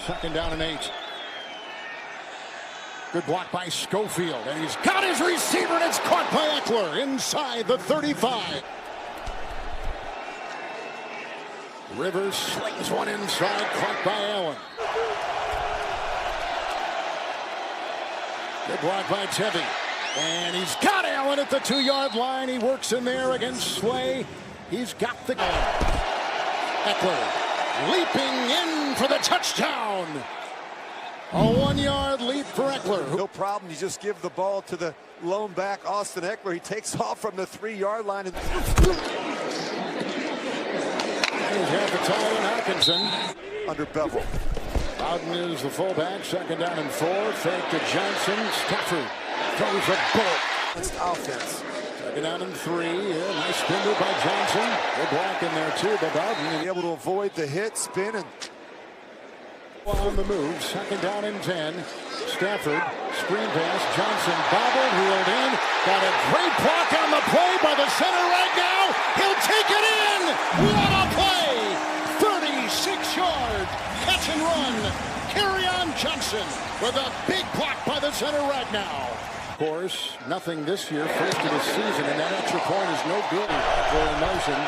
Second down and 8. Good block by Schofield, and he's got his receiver, and it's caught by Ekeler inside the 35. Rivers slings one inside, caught by Allen. Good block by Tevy, and he's got Allen at the 2-yard line. He works in there against Slay. He's got the Ekeler leaping in for the touchdown. A 1-yard leap for Ekeler. No problem. You just give the ball to the lone back, Austin Ekeler. He takes off from the 3-yard line. And he's got the tight end, Hawkinson. Under Bevel. Bowden is the fullback. Second down and 4. Fake to Johnson. Stafford throws a bullet. It's offense. Second down and 3. Yeah, nice spinner by Johnson. Good block in there too by Bowden. Able to avoid the hit, spin, and on the move. Second down and 10. Stafford, screen pass. Johnson bobbled, wheeled in. Got a great block on the play by the center right now. He'll take it in. What a play! 36-yard catch and run. Kerryon Johnson with a big block by the center right now. Of course, nothing this year. First of the season, and that extra point is no good for a motion.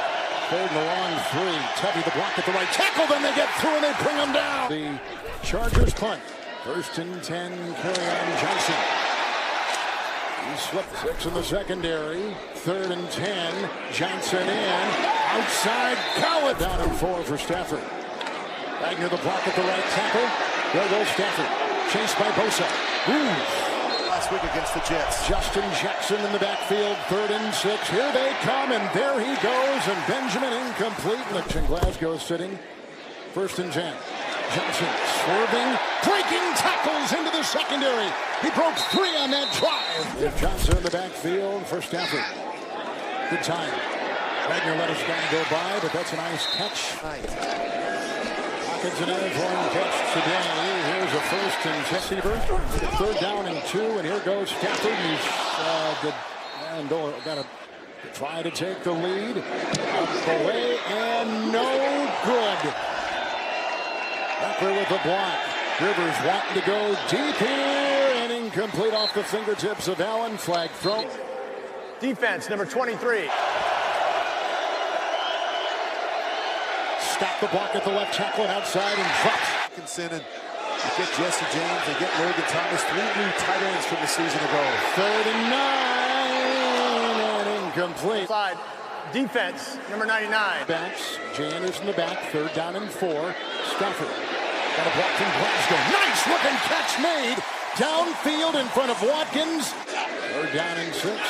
Third and a long 3. Tevy the block at the right tackle. Then they get through and they bring him down. The Chargers punt. First and 10. Kerryon Johnson. He slipped 6 in the secondary. Third and 10. Johnson in. Outside. Cowett down and 4 for Stafford. Wagner the block at the right tackle. There goes Stafford. Chased by Bosa. last week against the Jets. Justin Jackson in the backfield, 3rd and 6. Here they come, and there he goes, and Benjamin incomplete. And Glasgow sitting, 1st and 10. Johnson swerving, breaking tackles into the secondary. He broke 3 on that drive. Johnson in the backfield for Stafford. Good time. Wagner let his guy go by, but that's a nice catch. Hawkinson in for one catch today. Here's a 1st and 10 receiver. 3rd down and 2, and here goes Stafford. He's got to try to take the lead. Up the way, and no good. Ekeler with the block. Rivers wanting to go deep here, and incomplete off the fingertips of Allen. Flag throw. Defense, number 23. Stop the block at the left tackle and outside and drops. Hawkinson, and you get Jesse James and get Logan Thomas, 3 new tight ends from the season ago. 3rd and 9, and incomplete. Side. Defense, number 99. Backs. Jan is in the back. 3rd down and 4. Stafford. Got a block from Glasgow. Nice looking catch made. Downfield in front of Watkins. 3rd down and 6.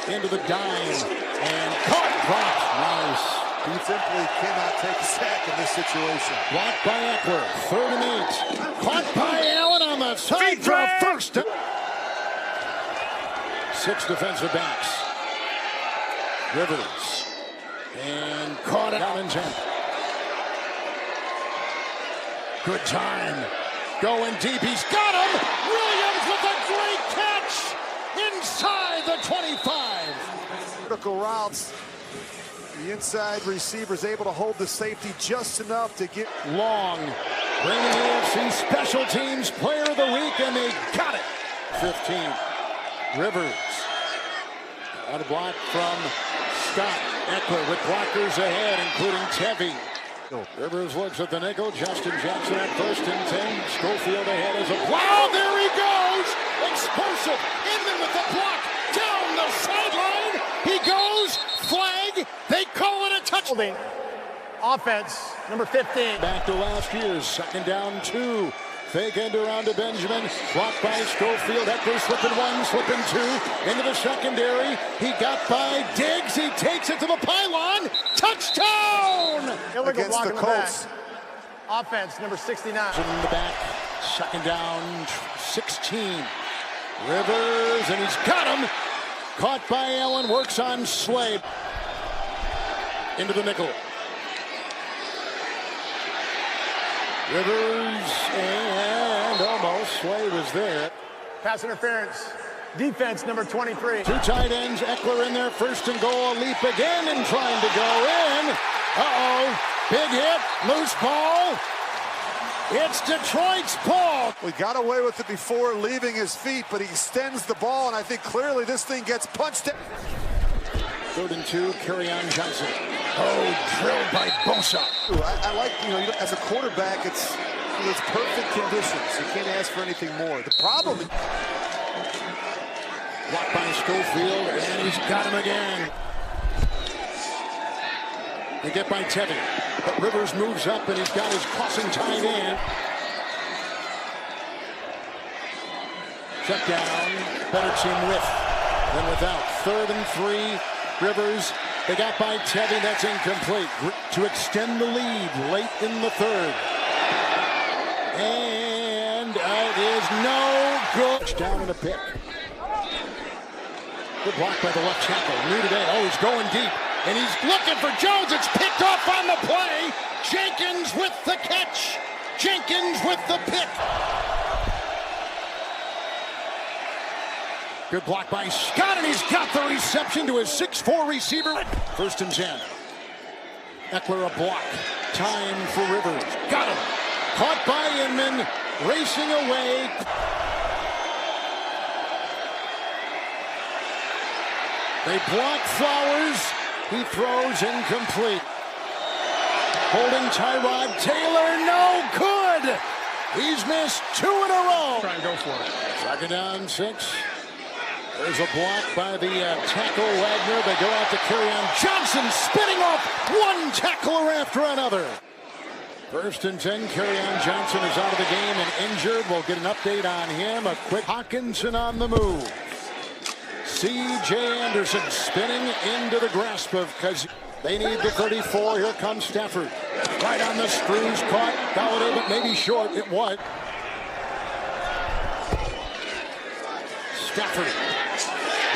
Into the dime. And caught. Dropped. Nice. He simply cannot take a sack in this situation. Blocked by Ekeler. 3rd and 8. Caught by Allen on the side for a 1st. 6 defensive backs. Rivers. And caught it down in 10. Good time. Going deep. He's got him. Williams with a great catch inside the 25. Vertical routes. The inside receiver is able to hold the safety just enough to get Long. Bringing the AFC Special Teams Player of the Week, and they got it. 15. Rivers. Got a block from Scott. Ekeler with blockers ahead, including Tevy. Rivers looks at the nickel. Justin Jackson at 1st and 10. Schofield ahead as a plow. There he goes. Explosive. In there with the block. Down the sideline. He goes. Flag. They call it a touchdown. Offense, number 15. Back to last year's 2nd down 2. Fake end around to Benjamin. Blocked by Schofield. Ekeler slipping 1, slipping 2. Into the secondary. He got by Diggs. He takes it to the pylon. Touchdown! against the Colts. Offense, number 69. In the back. 2nd down 16. Rivers, and he's got him. Caught by Allen. Works on Slay. Into the nickel. Rivers, and almost. Slay was there. Pass interference. Defense, number 23. 2 tight ends. Ekeler in there. 1st and goal. A leap again and trying to go in. Uh-oh. Big hit. Loose ball. It's Detroit's ball. We got away with it before leaving his feet, but he extends the ball, and I think clearly this thing gets punched in. 3rd and 2, Kerryon Johnson. Oh, drilled by Bosa. I like, as a quarterback, it's perfect conditions. You can't ask for anything more. The problem is... Blocked by Schofield, and he's got him again. They get by Tevin, but Rivers moves up, and he's got his crossing tight end. Check down. Better team with than without. 3rd and 3. Rivers. They got by Tevin. That's incomplete. To extend the lead late in the 3rd. And it is no good. Down in a pick. Good block by the left tackle. New today. Oh, he's going deep. And he's looking for Jones. It's picked off on the play. Jenkins with the catch. Jenkins with the pick. Good block by Scott, and he's got the reception to his 6'4" receiver. 1st and 10. Eckler a block. Time for Rivers. Got him. Caught by Inman. Racing away. They block Flowers. He throws incomplete. Holding Tyrod Taylor, no good. He's missed 2 in a row. Try and go for it. 2nd down, 6. There's a block by the tackle, Wagner. They go out to Kerryon Johnson, spinning off one tackler after another. 1st and 10, Kerryon Johnson is out of the game and injured. We'll get an update on him. A quick Hockenson on the move. C.J. Anderson spinning into the grasp of, because they need the 34. Here comes Stafford. Right on the screws, caught. Galladay, but maybe short. It was. Stafford.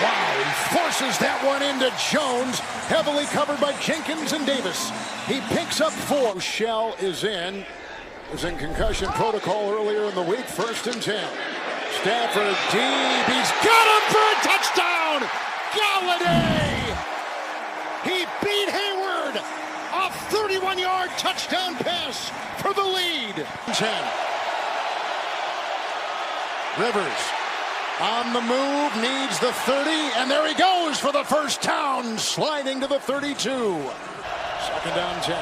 Wow, he forces that one into Jones. Heavily covered by Jenkins and Davis. He picks up 4. Shell is in. Was in concussion protocol earlier in the week. 1st and 10. Stafford deep. He's got him for a touchdown. Galladay. He beat Hayward. A 31-yard touchdown pass for the lead. 10. Rivers on the move, needs the 30, and there he goes for the first down, sliding to the 32. 2nd down, 10.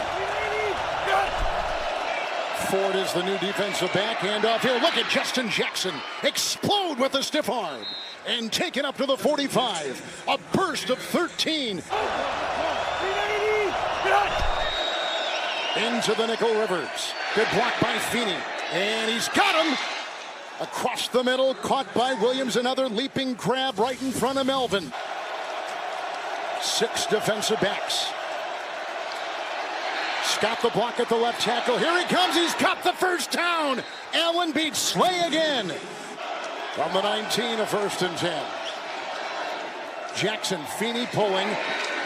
Ford is the new defensive back. Handoff here. Look at Justin Jackson explode with a stiff arm and take it up to the 45. A burst of 13. Into the nickel, Rivers. Good block by Feeney. And he's got him. Across the middle, caught by Williams. Another leaping crab right in front of Melvin. 6 defensive backs. Scott the block at the left tackle. Here he comes. He's got the first down. Allen beats Slay again. From the 19, a 1st and 10. Jackson, Feeney pulling.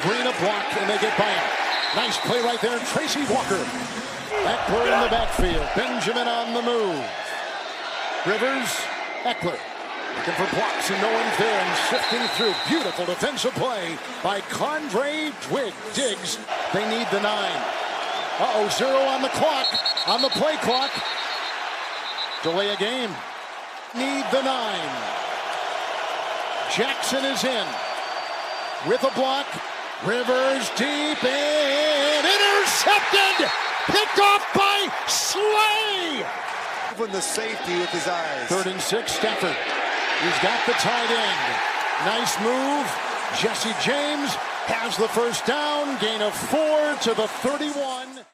Green a block, and they get by him. Nice play right there. Tracy Walker. Eckler in the backfield. Benjamin on the move. Rivers, Eckler. Looking for blocks, and no one's there, and sifting through. Beautiful defensive play by Condre Diggs. They need the 9. 0 on the clock, on the play clock. Delay a game. Need the 9. Jackson is in. With a block. Rivers deep and intercepted. Picked off by Slay. Moving the safety with his eyes. 3rd and 6, Stafford. He's got the tight end. Nice move. Jesse James has the first down. Gain of 4 to the 31.